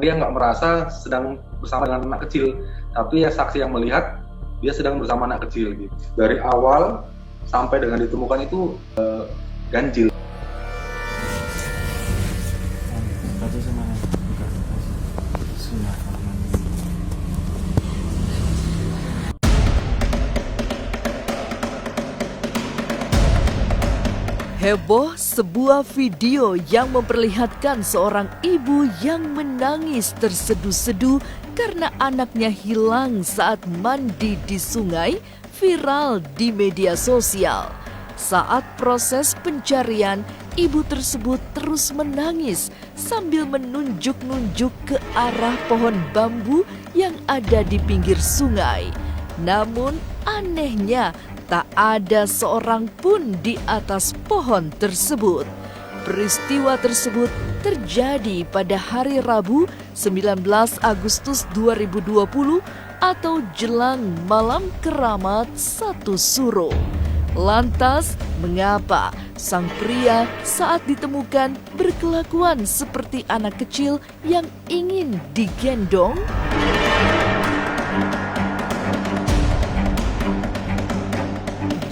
dia nggak merasa sedang bersama dengan anak kecil, tapi ya saksi yang melihat dia sedang bersama anak kecil gitu. Dari awal sampai dengan ditemukan itu ganjil. Heboh sebuah video yang memperlihatkan seorang ibu yang menangis terseduh-seduh karena anaknya hilang saat mandi di sungai viral di media sosial. Saat proses pencarian, ibu tersebut terus menangis sambil menunjuk-nunjuk ke arah pohon bambu yang ada di pinggir sungai. Namun anehnya, tak ada seorang pun di atas pohon tersebut. Peristiwa tersebut terjadi pada hari Rabu 19 Agustus 2020 atau jelang malam keramat 1 Suro. Lantas, mengapa sang pria saat ditemukan berkelakuan seperti anak kecil yang ingin digendong?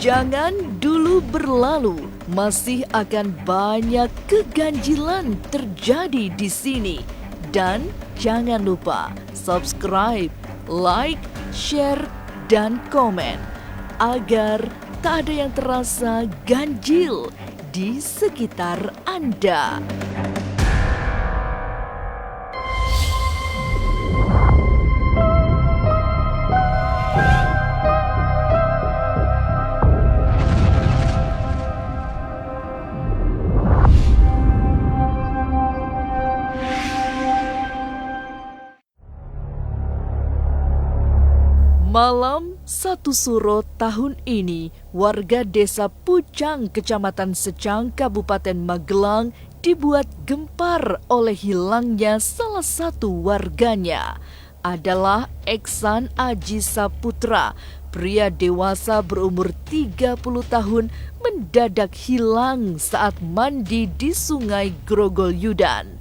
Jangan dulu berlalu, masih akan banyak keganjilan terjadi di sini. Dan jangan lupa subscribe, like, share, dan komen agar tak ada yang terasa ganjil di sekitar Anda. Malam 1 Suro tahun ini, warga desa Pucang, Kecamatan Secang, Kabupaten Magelang dibuat gempar oleh hilangnya salah satu warganya. Adalah Eksan Aji Saputra, pria dewasa berumur 30 tahun mendadak hilang saat mandi di Sungai Grogol Yudan.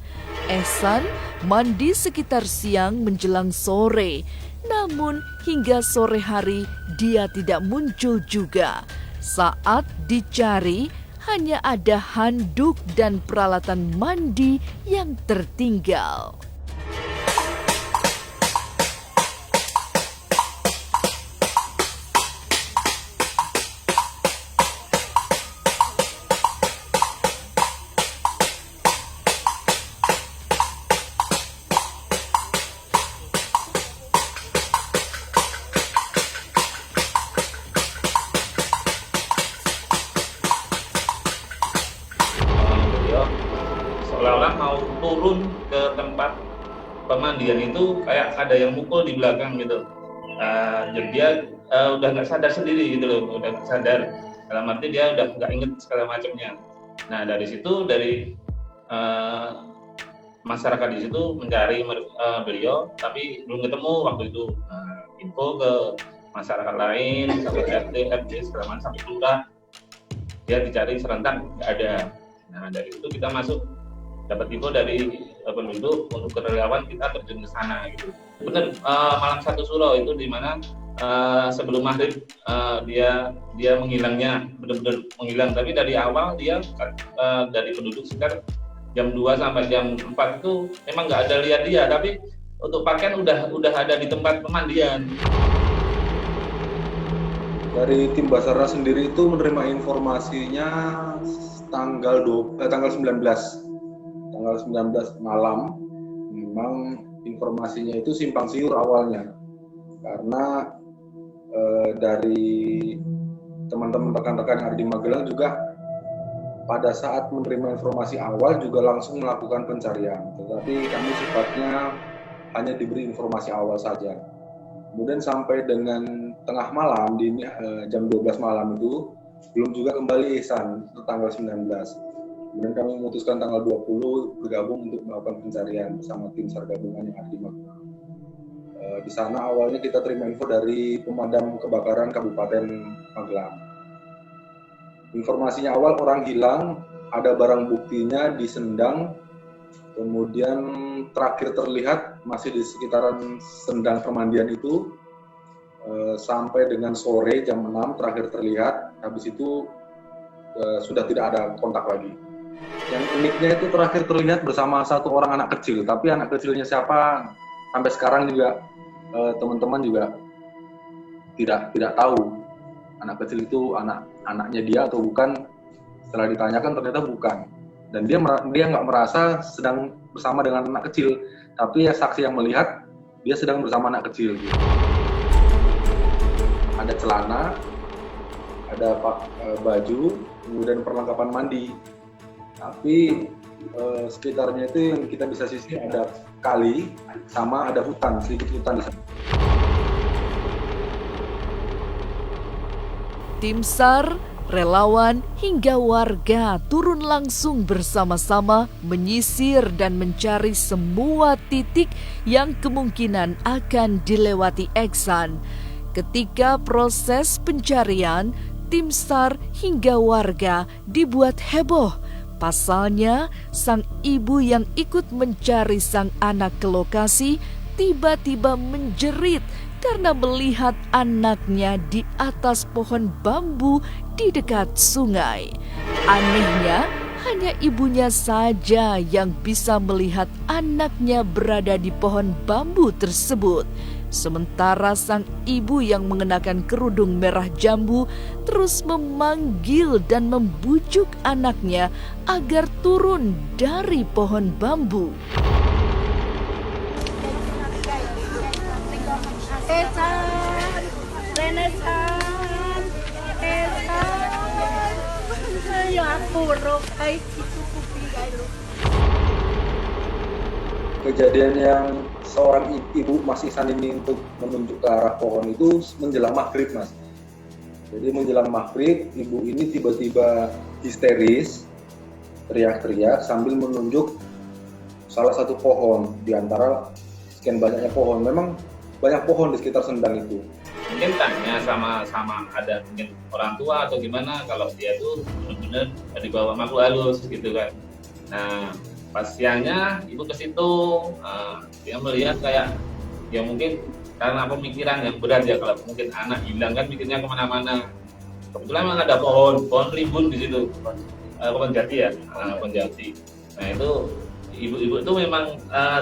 Ehsan mandi sekitar siang menjelang sore. Namun hingga sore hari dia tidak muncul juga. Saat dicari hanya ada handuk dan peralatan mandi yang tertinggal. Seolah-olah mau turun ke tempat pemandian itu kayak ada yang mukul di belakang gitu. Jadi dia udah nggak sadar sendiri gitu loh, udah nggak sadar. Dalam arti dia udah nggak inget segala macamnya. Nah dari situ masyarakat di situ mencari beliau, tapi belum ketemu waktu itu. Info ke masyarakat lain, sampai RT, RW, segala macam sampai lurah, dia dicari serentak nggak ada. Nah dari situ kita masuk, dapat info dari penduduk, untuk kerelawan kita terjun ke sana gitu. Benar, malam 1 Suro itu di mana sebelum maghrib dia menghilangnya, benar-benar menghilang. Tapi dari awal dia dari penduduk sekitar jam 2 sampai jam 4 itu memang nggak ada lihat dia, tapi untuk pakaian udah ada di tempat pemandian. Dari tim Basarnas sendiri itu menerima informasinya tanggal 19 malam. Memang informasinya itu simpang siur awalnya, karena dari teman-teman rekan-rekan yang ada di Magelang juga pada saat menerima informasi awal juga langsung melakukan pencarian, tetapi kami sifatnya hanya diberi informasi awal saja. Kemudian sampai dengan tengah malam, di jam 12 malam itu belum juga kembali Ihsan, itu tanggal 19. Kemudian kami memutuskan tanggal 20 bergabung untuk melakukan pencarian bersama tim SAR gabungan yang ada di Magelang. Di sana awalnya kita terima info dari pemadam kebakaran Kabupaten Magelang. Informasinya awal orang hilang, ada barang buktinya di Sendang, Kemudian terakhir terlihat masih di sekitaran sendang permandian itu sampai dengan sore jam 6 terakhir terlihat. Habis itu sudah tidak ada kontak lagi. Yang uniknya itu terakhir terlihat bersama satu orang anak kecil, tapi anak kecilnya siapa sampai sekarang juga teman-teman juga tidak tahu anak kecil itu anaknya dia atau bukan. Setelah ditanyakan ternyata bukan, dan dia nggak merasa sedang bersama dengan anak kecil, tapi ya saksi yang melihat dia sedang bersama anak kecil gitu. Ada celana, ada baju, kemudian perlengkapan mandi. Tapi sekitarnya itu yang kita bisa sisir ada kali sama ada hutan, sedikit hutan di sana. Tim SAR, relawan, hingga warga turun langsung bersama-sama menyisir dan mencari semua titik yang kemungkinan akan dilewati Eksan. Ketika proses pencarian, tim SAR hingga warga dibuat heboh. Pasalnya, sang ibu yang ikut mencari sang anak ke lokasi tiba-tiba menjerit karena melihat anaknya di atas pohon bambu di dekat sungai. Anehnya, hanya ibunya saja yang bisa melihat anaknya berada di pohon bambu tersebut. Sementara sang ibu yang mengenakan kerudung merah jambu terus memanggil dan membujuk anaknya agar turun dari pohon bambu. Kejadian yang seorang ibu Mas Ihsan ini untuk menunjuk ke arah pohon itu menjelang maghrib, Mas. Jadi menjelang maghrib, ibu ini tiba-tiba histeris, teriak-teriak sambil menunjuk salah satu pohon di antara sekian banyaknya pohon. Memang banyak pohon di sekitar sendang itu. Mungkin tanya sama ada mungkin orang tua atau gimana kalau dia tuh benar-benar dibawa makhluk halus gitu kan. Nah, pas siangnya ibu ke situ, dia melihat kayak ya mungkin karena pemikiran yang berat ya, kalau mungkin anak hilang kan mikirnya kemana-mana. Kebetulan memang ada pohon rimbun di situ, pohon jati ya, pohon jati. Nah itu ibu-ibu itu memang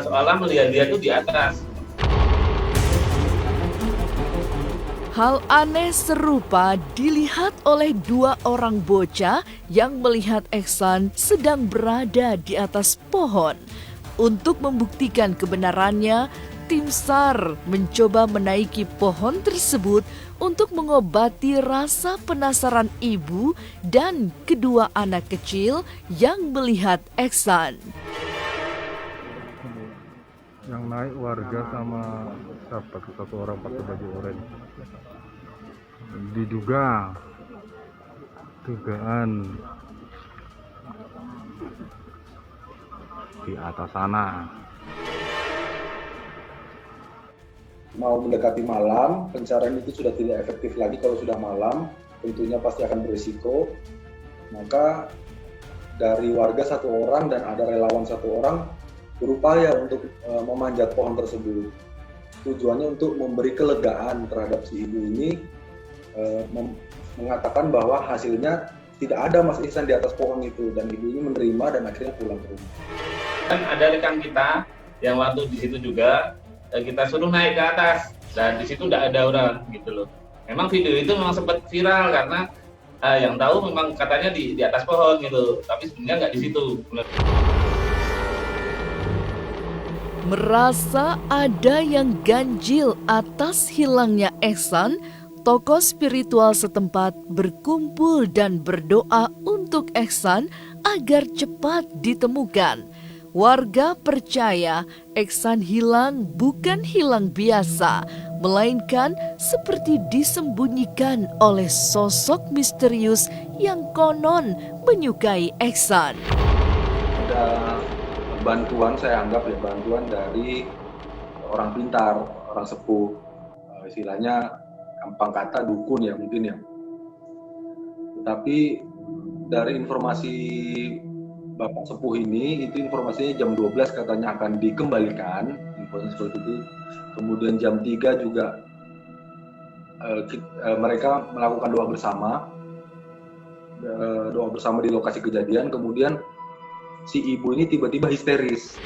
seolah melihat dia tuh di atas. Hal aneh serupa dilihat oleh dua orang bocah yang melihat Eksan sedang berada di atas pohon. Untuk membuktikan kebenarannya, tim SAR mencoba menaiki pohon tersebut untuk mengobati rasa penasaran ibu dan kedua anak kecil yang melihat Eksan. Yang naik warga sama satu orang pakai baju oranye. Didugaan di atas sana. Mau mendekati malam, pencarian itu sudah tidak efektif lagi kalau sudah malam, tentunya pasti akan berisiko. Maka dari warga satu orang dan ada relawan satu orang berupaya untuk memanjat pohon tersebut. Tujuannya untuk memberi kelegaan terhadap si ibu ini, mengatakan bahwa hasilnya tidak ada Mas Ihsan di atas pohon itu, dan ibu ini menerima dan akhirnya pulang ke rumah. Kan ada rekan kita yang waktu di situ juga kita suruh naik ke atas, dan di situ tidak ada orang gitu loh. Memang video itu memang sempat viral karena yang tahu memang katanya di atas pohon gitu, tapi sebenarnya nggak di situ. Merasa ada yang ganjil atas hilangnya Eksan, tokoh spiritual setempat berkumpul dan berdoa untuk Eksan agar cepat ditemukan. Warga percaya Eksan hilang bukan hilang biasa, melainkan seperti disembunyikan oleh sosok misterius yang konon menyukai Eksan. Ada bantuan, saya anggap ya bantuan dari orang pintar, orang sepuh, istilahnya gampang kata dukun ya mungkin ya. Tetapi dari informasi Bapak Sepuh ini itu informasinya jam 12 katanya akan dikembalikan, infonya seperti itu. Kemudian jam 3 juga mereka melakukan doa bersama di lokasi kejadian. Kemudian si ibu ini tiba-tiba histeris,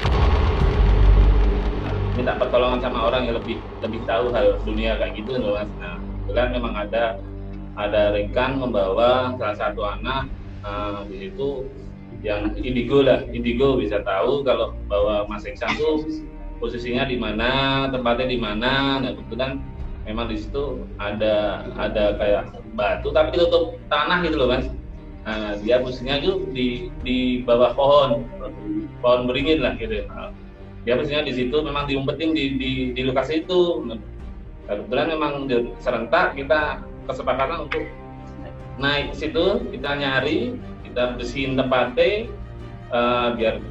minta pertolongan sama orang yang lebih tahu hal dunia kayak gitu loh Mas. Nah, kebetulan memang ada rekan membawa salah satu anak di situ yang indigo bisa tahu kalau bahwa Mas Iksan tuh posisinya di mana, tempatnya di mana. Nah, kebetulan memang di situ ada kayak batu tapi ditutup tanah gitu loh Mas. Nah, dia posisinya itu di bawah pohon beringin lah gitu. Nah, dia posisinya di situ memang diumpetin di lokasi itu. Nah, kebetulan memang serentak kita kesepakatan untuk naik situ, kita nyari, kita bersihin tempatnya biar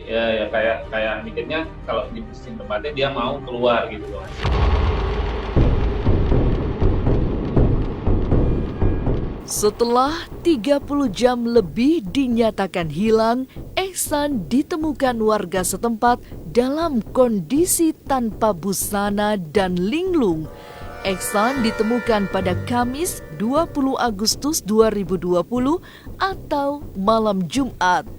ya kayak mikirnya kalau dibersihin tempatnya dia mau keluar gitu loh. Setelah 30 jam lebih dinyatakan hilang, Iksan ditemukan warga setempat dalam kondisi tanpa busana dan linglung. Iksan ditemukan pada Kamis 20 Agustus 2020 atau malam Jumat.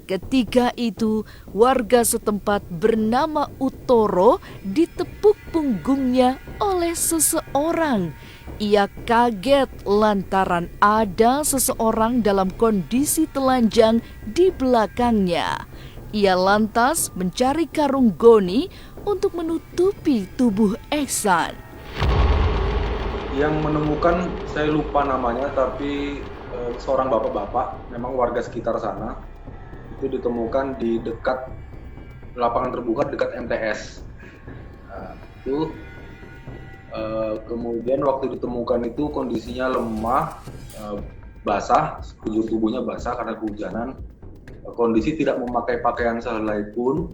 Ketika itu, warga setempat bernama Utoro ditepuk punggungnya oleh seseorang. Ia kaget lantaran ada seseorang dalam kondisi telanjang di belakangnya. Ia lantas mencari karung goni untuk menutupi tubuh Iksan. Yang menemukan saya lupa namanya, tapi seorang bapak-bapak, memang warga sekitar sana, itu ditemukan di dekat lapangan terbuka dekat MTS. Nah, itu kemudian waktu ditemukan itu kondisinya lemah, basah, sekujur tubuhnya basah karena kehujanan, kondisi tidak memakai pakaian sehelai pun,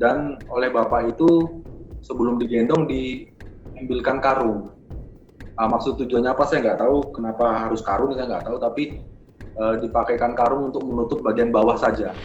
dan oleh bapak itu sebelum digendong diambilkan karung. Maksud tujuannya apa saya nggak tahu, kenapa harus karung saya nggak tahu, tapi dipakaikan karung untuk menutup bagian bawah saja.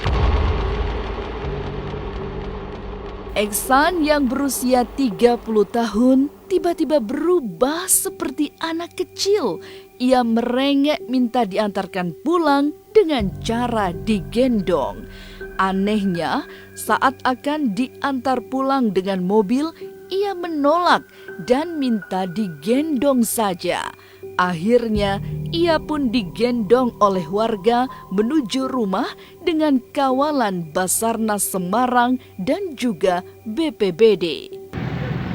Iksan yang berusia 30 tahun tiba-tiba berubah seperti anak kecil. Ia merengek minta diantarkan pulang dengan cara digendong. Anehnya, saat akan diantar pulang dengan mobil, ia menolak dan minta digendong saja. Akhirnya, ia pun digendong oleh warga menuju rumah dengan kawalan Basarnas Semarang dan juga BPBD.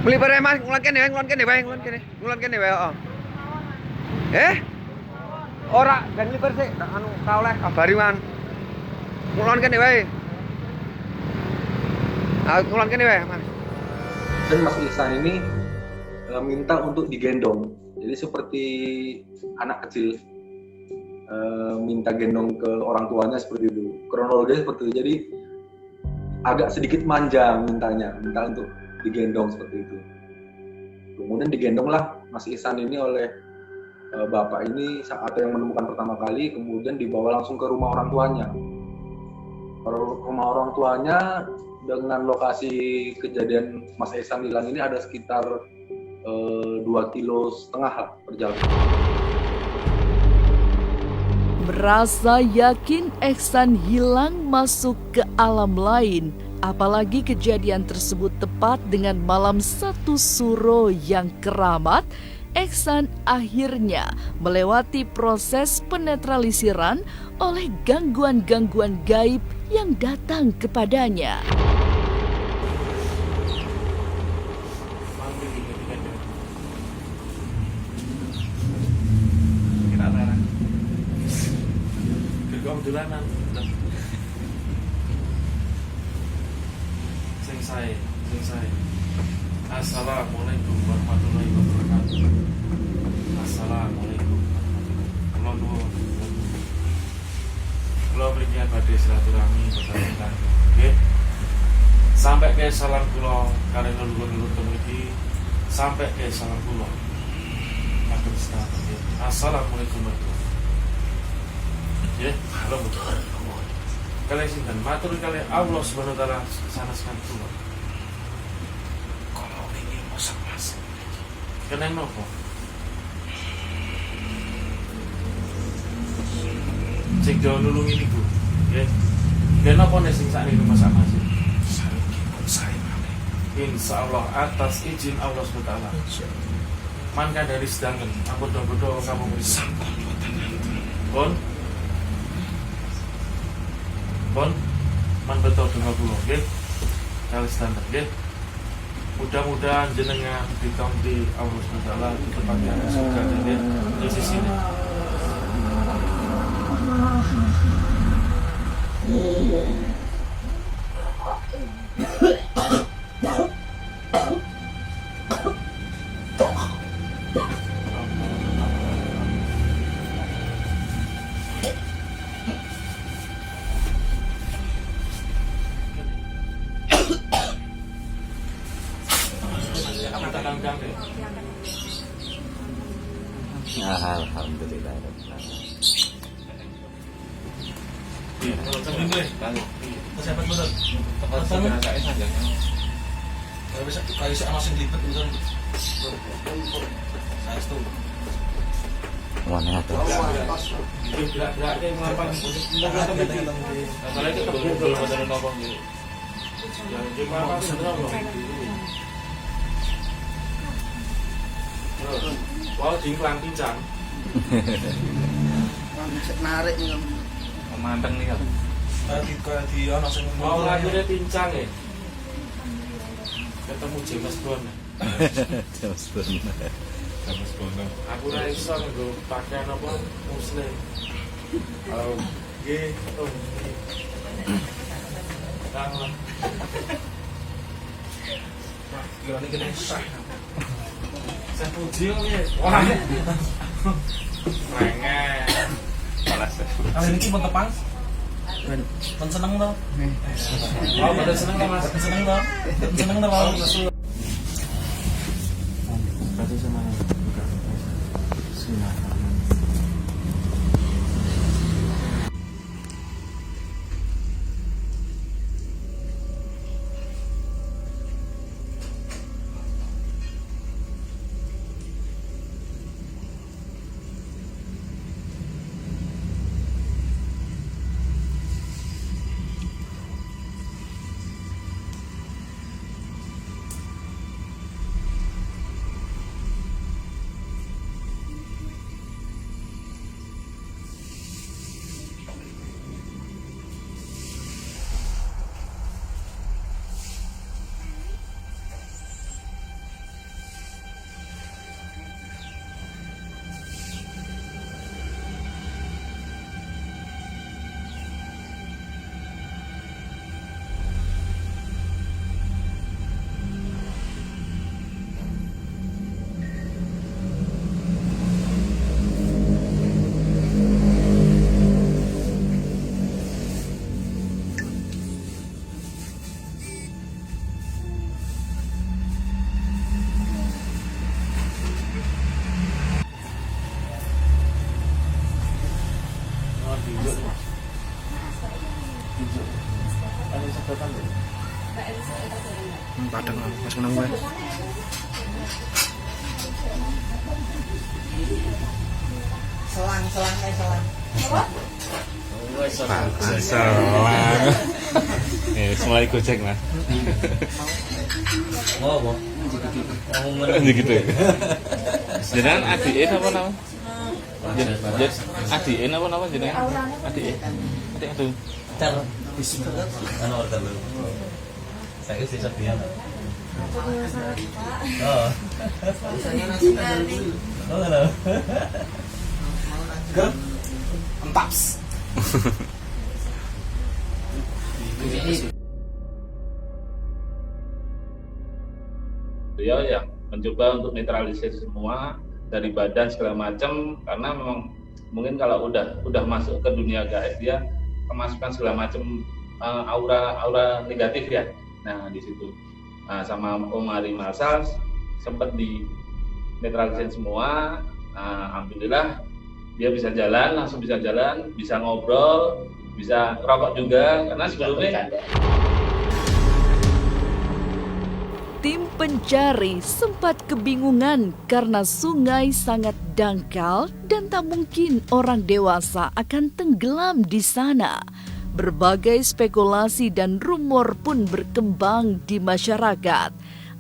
Melipar Mas, ngulon kene wae. Ora dan melipar sik, anu ka oleh kabari man. Ngulon kene wae. Ngulon kene wae, Mas. Dan Mas Iksan ini minta untuk digendong. Jadi seperti anak kecil minta gendong ke orang tuanya seperti itu. Kronologinya seperti itu. Jadi agak sedikit manja minta untuk digendong seperti itu. Kemudian digendonglah Mas Iksan ini oleh bapak ini saat yang menemukan pertama kali, kemudian dibawa langsung ke rumah orang tuanya. Rumah orang tuanya dengan lokasi kejadian Mas Iksan hilang ini ada sekitar 2,5 kilo lah perjalanan. Merasa yakin Iksan hilang masuk ke alam lain, apalagi kejadian tersebut tepat dengan malam satu suro yang keramat, Iksan akhirnya melewati proses penetralisiran oleh gangguan-gangguan gaib yang datang kepadanya. Dolanan sing sae Assalamualaikum warahmatullahi wabarakatuh. Assalamualaikum. Kula mriki badhe silaturahmi bebarengan nggih. Sampai ke salam kula kalian leluhur-leluhur mriki, sampai ke salam kula. Assalamualaikum warahmatullahi wabarakatuh. Ya, halo betul. kalian sinten matur kalian Allah Subhanahu wa taala saneskan kula. Kalau ini masak mas. Kenapa nopo? Cek do nulungi niku. Nggih. Kenapa nek sing sakniki masak mas? Insya Allah atas izin Allah SWT. Mankan dari sedangan, ampun bodoh kamu bisa. Pon, man betul dengan dulu, oke? Kali standar, oke? Mudah-mudahan jenengan ditampi Allah SWT di tempat yang suka, oke? Di sini. Alhamdulillah. Mana tuh? Wow, dingklang pincang. Narik nih. Manteng nih kan. Mau lagunya pincang ya. Ketemu James Bond. James Bond. Aku ra iso nggo pakaian apa muslim. Oh, nggih. Tangan. Wah, kira ini kena sah. Saya puji ya. Wah. Rengen. Panas. Kali ini pun tepang. Pun seneng toh. Oh, pada seneng toh Mas. Seneng toh. Seneng toh mau. Kasih sama buka. Bismillahirrahmanirrahim. Padang Mas menang wae. Selang. Selang. Mulai gojek Mas. Oh, Gitu. Jenengan adike apa nama? Adike apa jenengan? Adike. Adik itu. ter bisik kan order lu. Saya sih sepian. Oh. Misalnya nasi kandar. Oh, enggak. Ger. Entaps. Beliau yang mencoba untuk netralisir semua dari badan segala macam, karena memang mungkin kalau udah masuk ke dunia gaib dia kemasukan segala macam aura negatif ya. Nah di situ sama Om Ari Marsal sempat di netralisir semua. Alhamdulillah dia bisa jalan, langsung bisa jalan, bisa ngobrol, bisa rokok juga karena sebelumnya Tim pencari sempat kebingungan karena sungai sangat dangkal dan tak mungkin orang dewasa akan tenggelam di sana. Berbagai spekulasi dan rumor pun berkembang di masyarakat.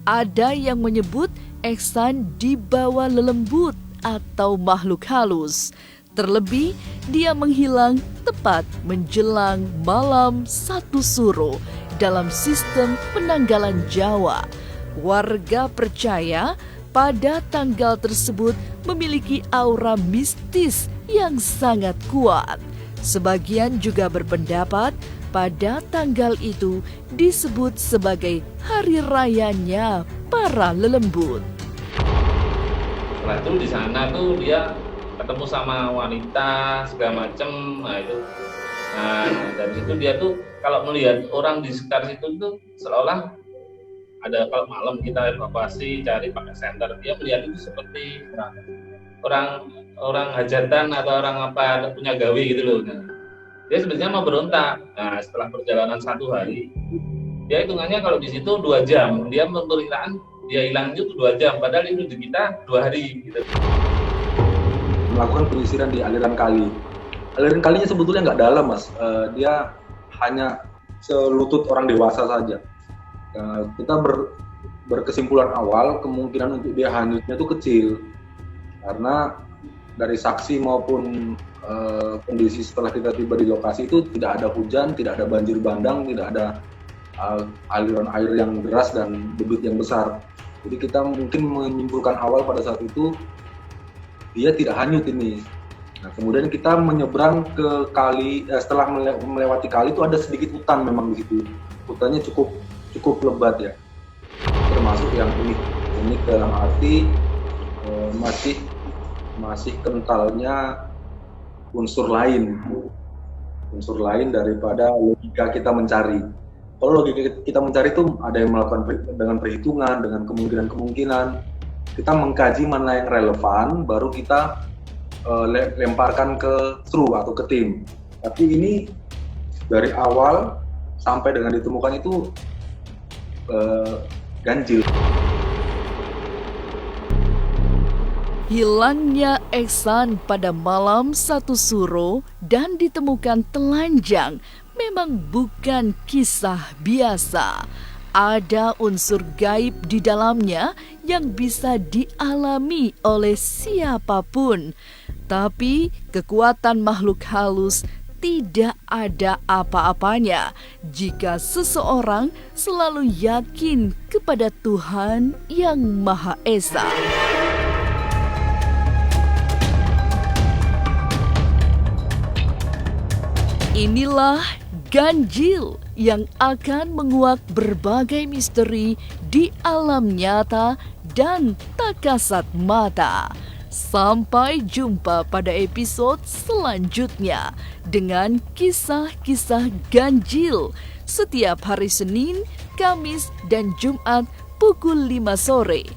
Ada yang menyebut Ehsan dibawa lelembut atau makhluk halus. Terlebih, dia menghilang tepat menjelang malam 1 Suro dalam sistem penanggalan Jawa. Warga percaya pada tanggal tersebut memiliki aura mistis yang sangat kuat. Sebagian juga berpendapat pada tanggal itu disebut sebagai hari rayanya para lelembut. setelah itu di sana tuh dia ketemu sama wanita segala macem, nah itu. Nah dari situ dia tuh kalau melihat orang di sekitar situ tuh seolah ada, kalau malam kita evakuasi cari pakai senter, dia melihat itu seperti orang hajatan atau orang apa punya gawe gitu loh. Nah, dia sebenarnya mau berontak. Nah setelah perjalanan 1 hari, dia hitungannya kalau di situ 2 jam, dia memperkiraan dia hilang itu 2 jam, padahal itu di kita 2 hari gitu. Melakukan penyisiran di aliran kali. Aliran kalinya sebetulnya nggak dalam, Mas. Dia hanya selutut orang dewasa saja. Kita berkesimpulan awal kemungkinan untuk dia hanyutnya itu kecil, karena dari saksi maupun kondisi setelah kita tiba di lokasi itu tidak ada hujan, tidak ada banjir bandang, tidak ada aliran air yang deras dan debit yang besar. Jadi kita mungkin menyimpulkan awal pada saat itu dia tidak hanyut ini. Nah, kemudian kita menyeberang ke kali, setelah melewati kali itu ada sedikit hutan memang di situ. Hutannya cukup lebat ya, termasuk yang unik dalam arti masih kentalnya unsur lain daripada logika kita mencari. Kalau logika kita mencari itu ada yang melakukan dengan perhitungan, dengan kemungkinan. Kita mengkaji mana yang relevan, baru kita lemparkan ke kru atau ke tim. Tapi ini dari awal sampai dengan ditemukan itu ganjil. Hilangnya Ehsan pada malam 1 Suro dan ditemukan telanjang memang bukan kisah biasa. Ada unsur gaib di dalamnya yang bisa dialami oleh siapapun. Tapi kekuatan makhluk halus tidak ada apa-apanya jika seseorang selalu yakin kepada Tuhan Yang Maha Esa. Inilah ganjil yang akan menguak berbagai misteri di alam nyata dan tak kasat mata. Sampai jumpa pada episode selanjutnya dengan kisah-kisah ganjil setiap hari Senin, Kamis, dan Jumat pukul 5 sore.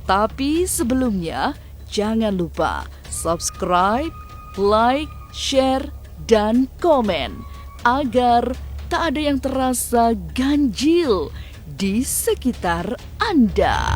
Tapi sebelumnya, jangan lupa subscribe, like, share, dan komen agar tak ada yang terasa ganjil di sekitar Anda.